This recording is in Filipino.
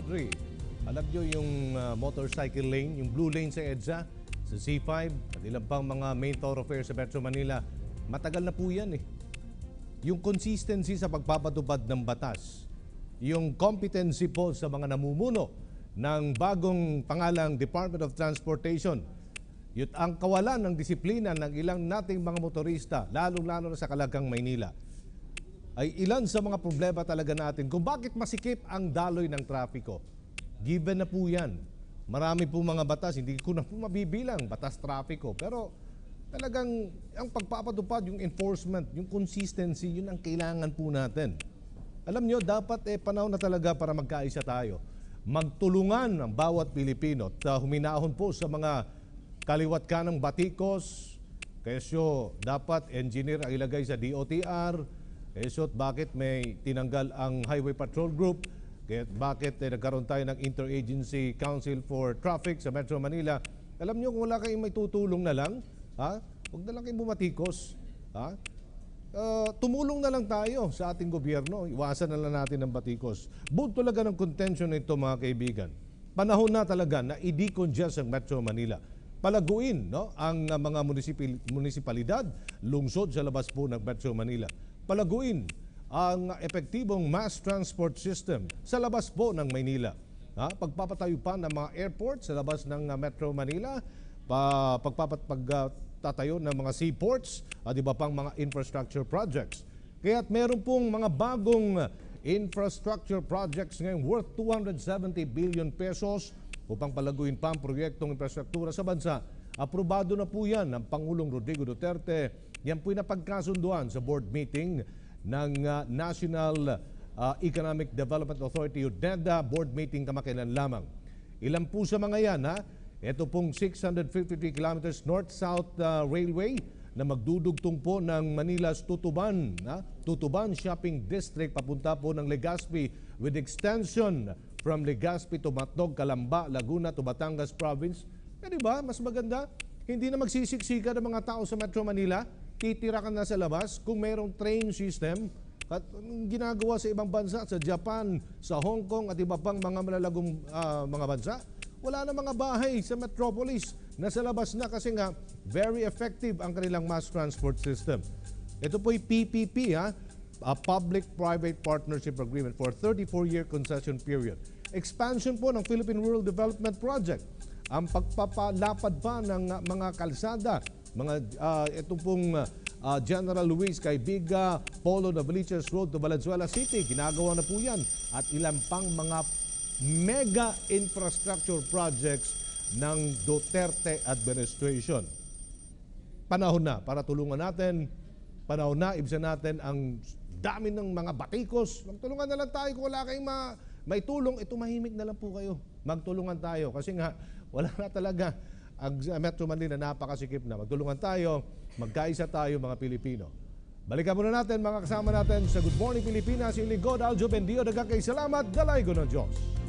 Audrey, alam nyo yung motorcycle lane, yung blue lane sa EDSA, sa C5, at ilang pang mga main thoroughfare sa Metro Manila, matagal na po yan eh. Yung consistency sa pagpapatupad ng batas, yung competency po sa mga namumuno ng bagong pangalang Department of Transportation, yun ang kawalan ng disiplina ng ilang nating mga motorista, lalong-lalo na sa Calagang, Maynila, ay ilan sa mga problema talaga natin kung bakit masikip ang daloy ng trapiko. Given na po yan. Marami po mga batas, hindi ko na po mabibilang, batas trapiko. Pero talagang ang pagpapatupad, yung enforcement, yung consistency, yun ang kailangan po natin. Alam nyo, dapat panahon na talaga para magkaisa tayo. Magtulungan ang bawat Pilipino at huminahon po sa mga kaliwat kanang batikos. Kesyo, dapat engineer ang ilagay sa DOTR. Kesyo, bakit may tinanggal ang Highway Patrol Group? Bakit nagkaroon tayo ng Interagency Council for Traffic sa Metro Manila? Alam nyo, kung wala kayong may tutulong na lang, huwag na lang kayong bumatikos. Tumulong na lang tayo sa ating gobyerno. Iwasan na lang natin ang batikos. Buod talaga ng contention nito, mga kaibigan. Panahon na talaga na i-decongest ang Metro Manila. Palaguin ang mga munisipalidad, lungsod sa labas po ng Metro Manila. Palaguin ang epektibong mass transport system sa labas po ng Maynila. Pagpapatayo pa ng mga airport sa labas ng Metro Manila, pagtatayo ng mga seaports at iba pang mga infrastructure projects. Kaya't meron pong mga bagong infrastructure projects ngayong worth 270 billion pesos upang palaguin pa ang proyektong infrastruktura sa bansa. Aprobado na po yan ng Pangulong Rodrigo Duterte. Yan po'y napagkasunduan sa board meeting ng National Economic Development Authority o NEDA board meeting kamakailan lamang. Ilan po sa mga yan, Ito pong 653 kilometers north-south railway na magdudugtong po ng Manila's Tutuban, Tutuban Shopping District papunta po ng Legazpi with extension from Legazpi to Matnog, Calamba, Laguna to Batangas Province. Diba? Mas maganda. Hindi na magsisiksika ng mga tao sa Metro Manila. Titira ka na sa labas kung mayroong train system at ginagawa sa ibang bansa, sa Japan, sa Hong Kong at iba pang mga malalagong mga bansa. Wala na mga bahay sa metropolis na sa labas na kasi nga very effective ang kanilang mass transport system. Ito po'y PPP, a Public-Private Partnership Agreement for 34-year concession period. Expansion po ng Philippine Rural Development Project. Ang pagpapalapad pa ng mga kalsada, ito pong General Luis Caibiga, Polo Novaliches Road to Valenzuela City, ginagawa na po yan. At ilang pang mga mega infrastructure projects ng Duterte administration. Panahon na para tulungan natin, panahon na ibsan natin ang dami ng mga batikos. Magtulungan na lang tayo kung wala kayong may tulong, tumahimik na lang po kayo. Magtulungan tayo kasi nga wala na talaga ang Metro Manila, napakasikip na. Magtulungan tayo, magkaisa tayo mga Pilipino. Balikan muna natin mga kasama natin sa Good Morning Pilipinas, yung Ligod Aljo Bendio, nagkakaisalamat, dalay ko ng Diyos.